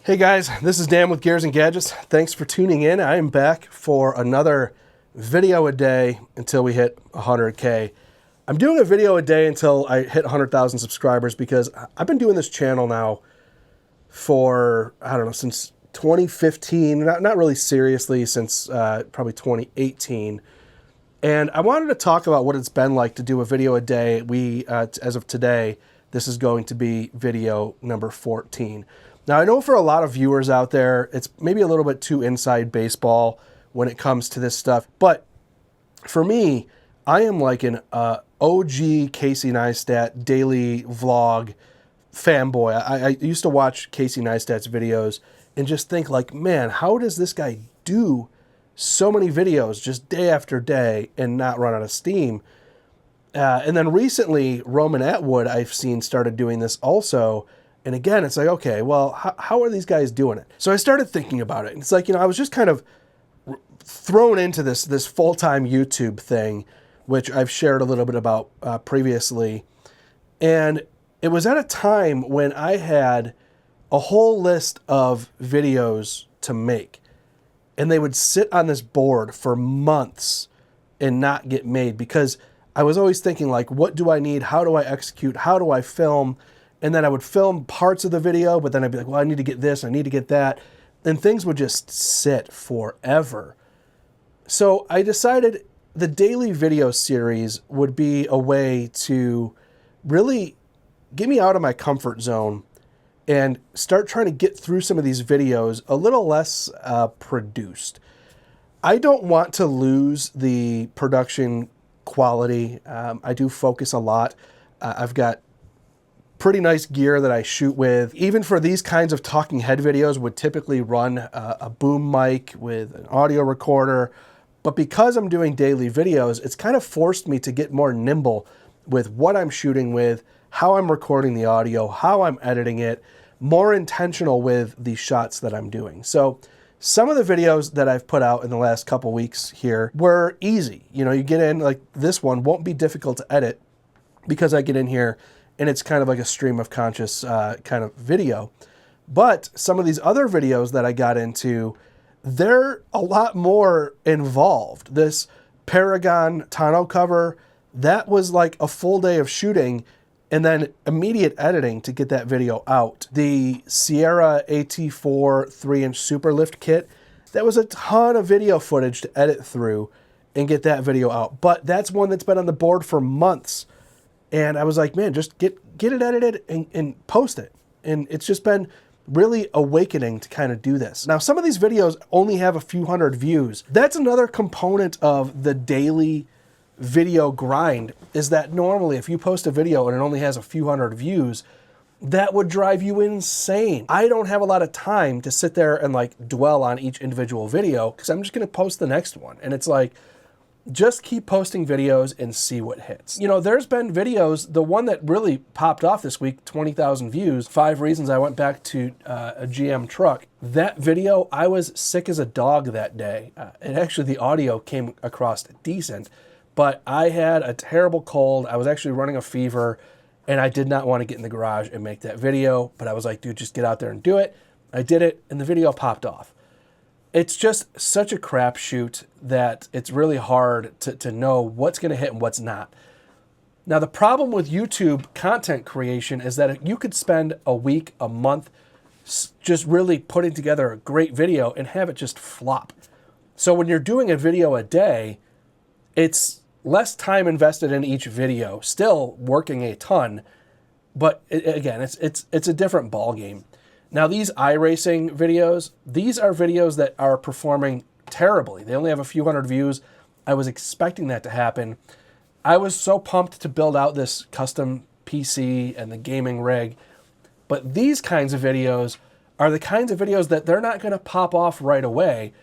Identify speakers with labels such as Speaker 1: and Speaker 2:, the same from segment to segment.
Speaker 1: Hey guys, this is Dan with Gears and Gadgets. Thanks for tuning in. I am back for another video a day until we hit 100K. I'm doing a video a day until I hit 100,000 subscribers because I've been doing this channel now for, I don't know, since 2015, not really seriously since probably 2018. And I wanted to talk about what it's been like to do a video a day. As of today, this is going to be video number 14. Now, I know for a lot of viewers out there, it's maybe a little bit too inside baseball when it comes to this stuff. But for me, I am like an OG Casey Neistat daily vlog fanboy. I used to watch Casey Neistat's videos and just think like, man, how does this guy do so many videos just day after day and not run out of steam? And then recently, Roman Atwood, I've seen, started doing this also. And again, it's like, okay, well, how are these guys doing it? So I started thinking about it. And it's like, I was just kind of thrown into this full-time YouTube thing, which I've shared a little bit about previously. And it was at a time when I had a whole list of videos to make. And they would sit on this board for months and not get made because I was always thinking, like, what do I need? How do I execute? How do I film? And then I would film parts of the video, but then I'd be like, well, I need to get this, I need to get that. And things would just sit forever. So I decided the daily video series would be a way to really get me out of my comfort zone and start trying to get through some of these videos a little less produced. I don't want to lose the production quality. I do focus a lot. I've got pretty nice gear that I shoot with. Even for these kinds of talking head videos, would typically run a boom mic with an audio recorder. But because I'm doing daily videos, it's kind of forced me to get more nimble with what I'm shooting with, how I'm recording the audio, how I'm editing it, more intentional with the shots that I'm doing. So some of the videos that I've put out in the last couple weeks here were easy. You get in, like this one won't be difficult to edit because I get in here and it's kind of like a stream of conscious kind of video. But some of these other videos that I got into, they're a lot more involved. This Paragon tonneau cover, that was like a full day of shooting and then immediate editing to get that video out. The Sierra AT4 3-inch Super Lift kit, that was a ton of video footage to edit through and get that video out. But that's one that's been on the board for months. And I was like, man, just get it edited and post it. And it's just been really awakening to kind of do this. Now, some of these videos only have a few hundred views. That's another component of the daily video grind, is that normally if you post a video and it only has a few hundred views, that would drive you insane. I don't have a lot of time to sit there and like dwell on each individual video because I'm just going to post the next one. And it's like, just keep posting videos and see what hits. There's been videos, the one that really popped off this week, 20,000 views, 5 reasons I went back to a GM truck. That video, I was sick as a dog that day. And actually the audio came across decent, but I had a terrible cold. I was actually running a fever and I did not want to get in the garage and make that video, but I was like, dude, just get out there and do it. I did it and the video popped off. It's just such a crapshoot that it's really hard to know what's going to hit and what's not. Now, the problem with YouTube content creation is that you could spend a week, a month, just really putting together a great video and have it just flop. So when you're doing a video a day, it's less time invested in each video, still working a ton, but again, it's a different ballgame. Now, these iRacing videos, these are videos that are performing terribly. They only have a few hundred views. I was expecting that to happen. I was so pumped to build out this custom PC and the gaming rig. But these kinds of videos are the kinds of videos that they're not going to pop off right away.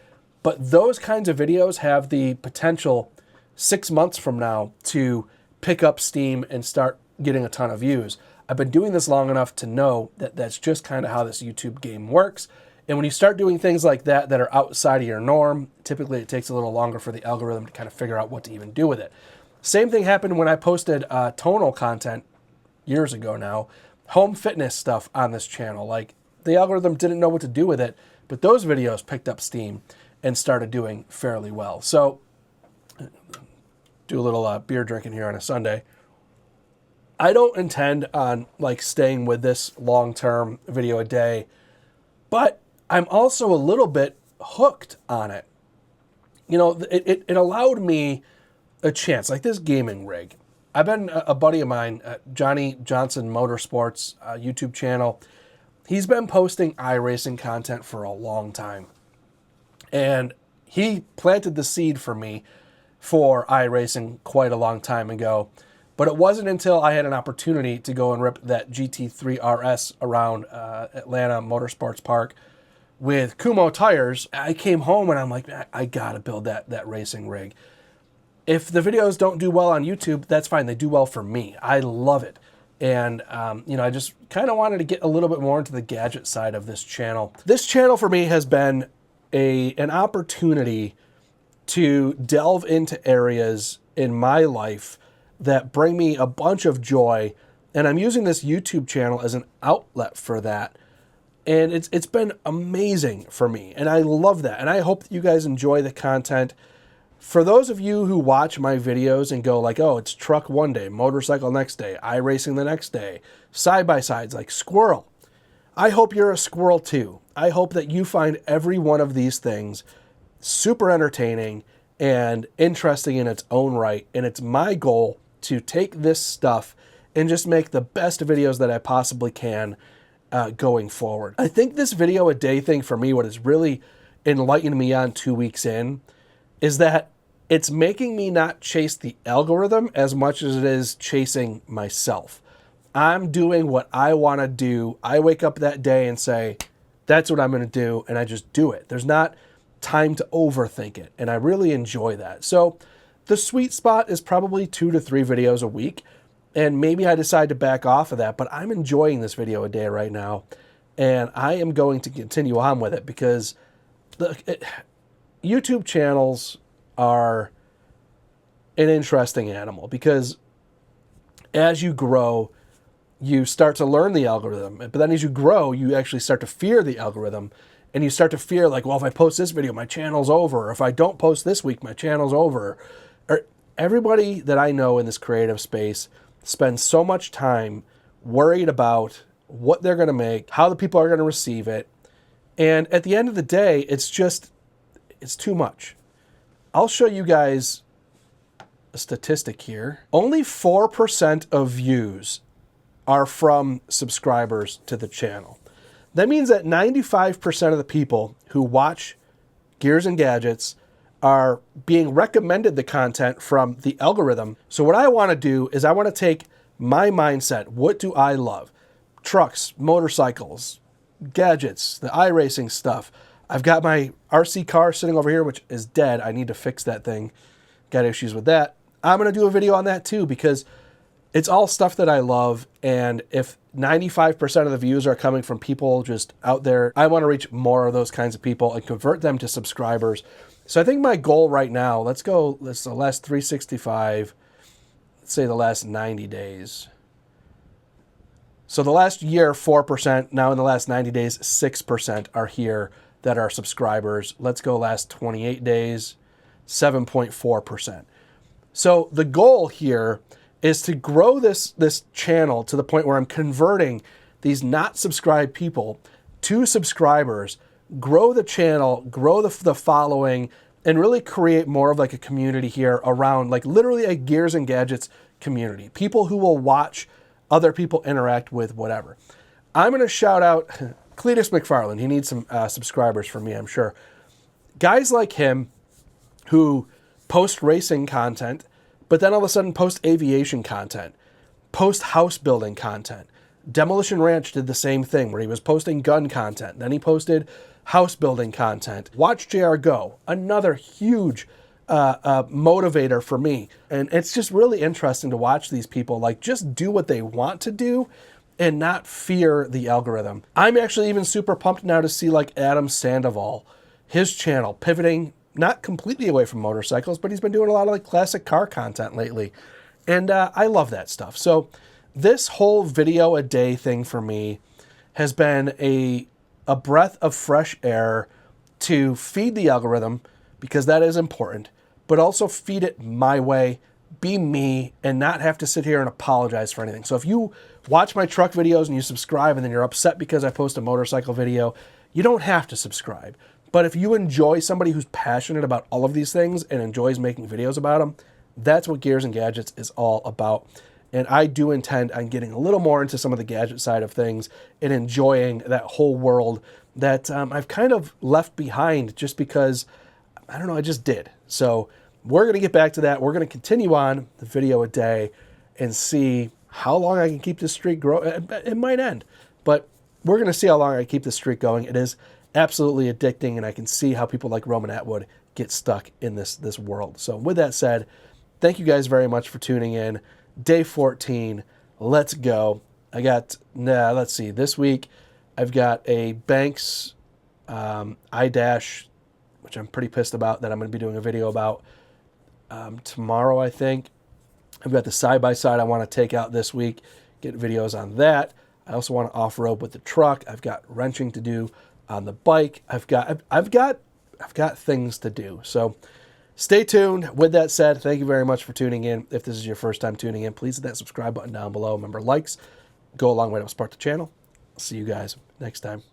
Speaker 1: But those kinds of videos have the potential 6 months from now to pick up steam and start getting a ton of views. I've been doing this long enough to know that that's just kind of how this YouTube game works. And when you start doing things like that that are outside of your norm, typically it takes a little longer for the algorithm to kind of figure out what to even do with it. Same thing happened when I posted tonal content years ago now, home fitness stuff on this channel. Like the algorithm didn't know what to do with it, but those videos picked up steam and started doing fairly well. So do a little beer drinking here on a Sunday. I don't intend on like staying with this long-term video a day, but I'm also a little bit hooked on it. You know, it allowed me a chance, like this gaming rig. I've been a buddy of mine, Johnny Johnson Motorsports YouTube channel. He's been posting iRacing content for a long time. And he planted the seed for me for iRacing quite a long time ago. But it wasn't until I had an opportunity to go and rip that GT3 RS around Atlanta Motorsports Park with Kumho tires, I came home and I'm like, I gotta build that racing rig. If the videos don't do well on YouTube, that's fine. They do well for me. I love it. And, you know, I just kind of wanted to get a little bit more into the gadget side of this channel. This channel for me has been an opportunity to delve into areas in my life that bring me a bunch of joy. And I'm using this YouTube channel as an outlet for that. And it's been amazing for me. And I love that. And I hope that you guys enjoy the content. For those of you who watch my videos and go like, oh, it's truck one day, motorcycle next day, iRacing the next day, side-by-sides like squirrel. I hope you're a squirrel too. I hope that you find every one of these things super entertaining and interesting in its own right. And it's my goal to take this stuff and just make the best videos that I possibly can going forward. I think this video a day thing for me, what has really enlightened me on 2 weeks in, is that it's making me not chase the algorithm as much as it is chasing myself. I'm doing what I want to do. I wake up that day and say, that's what I'm going to do, and I just do it. There's not time to overthink it, and I really enjoy that. So the sweet spot is probably 2 to 3 videos a week, and maybe I decide to back off of that, but I'm enjoying this video a day right now, and I am going to continue on with it because YouTube channels are an interesting animal, because as you grow, you start to learn the algorithm. But then as you grow, you actually start to fear the algorithm, and you start to fear like, well, if I post this video, my channel's over. Or if I don't post this week, my channel's over. Or everybody that I know in this creative space spends so much time worried about what they're going to make, how the people are going to receive it. And at the end of the day, it's too much. I'll show you guys a statistic here. Only 4% of views are from subscribers to the channel. That means that 95% of the people who watch Gears and Gadgets are being recommended the content from the algorithm. So what I want to do is I want to take my mindset. What do I love? Trucks, motorcycles, gadgets, the iRacing stuff. I've got my RC car sitting over here, which is dead. I need to fix that thing. Got issues with that. I'm going to do a video on that too, because it's all stuff that I love. And if 95% of the views are coming from people just out there, I want to reach more of those kinds of people and convert them to subscribers. So I think my goal right now, let's the last 365, let's say the last 90 days. So the last year, 4%. Now in the last 90 days, 6% are here that are subscribers. Let's go last 28 days, 7.4%. So the goal here is to grow this channel to the point where I'm converting these not subscribed people to subscribers, grow the channel, grow the following, and really create more of like a community here around like literally a Gears and Gadgets community. People who will watch other people interact with whatever. I'm going to shout out Cletus McFarland. He needs some subscribers for me, I'm sure. Guys like him who post racing content, but then all of a sudden post aviation content, post house building content. Demolition Ranch did the same thing where he was posting gun content. Then he posted house building content. Watch JR Go, another huge motivator for me. And it's just really interesting to watch these people like just do what they want to do and not fear the algorithm. I'm actually even super pumped now to see like Adam Sandoval, his channel pivoting not completely away from motorcycles, but he's been doing a lot of like classic car content lately. And I love that stuff. So this whole video a day thing for me has been a a breath of fresh air to feed the algorithm, because that is important, but also feed it my way, be me, and not have to sit here and apologize for anything. So if you watch my truck videos and you subscribe and then you're upset because I post a motorcycle video, you don't have to subscribe. But if you enjoy somebody who's passionate about all of these things and enjoys making videos about them, that's what Gears and Gadgets is all about. And I do intend on getting a little more into some of the gadget side of things and enjoying that whole world that I've kind of left behind just because, I don't know, I just did. So we're going to get back to that. We're going to continue on the video a day and see how long I can keep this streak growing. It might end, but we're going to see how long I can keep this streak going. It is absolutely addicting, and I can see how people like Roman Atwood get stuck in this world. So with that said, thank you guys very much for tuning in. Day 14, let's go. Let's see, this week I've got a Banks iDash, which I'm pretty pissed about, that I'm going to be doing a video about tomorrow, I think. I've got the side-by-side I want to take out this week, get videos on that. I also want to off-road with the truck. I've got wrenching to do on the bike. I've got things to do. So stay tuned. With that said, thank you very much for tuning in. If this is your first time tuning in, please hit that subscribe button down below. Remember, likes go a long way to support the channel. I'll see you guys next time.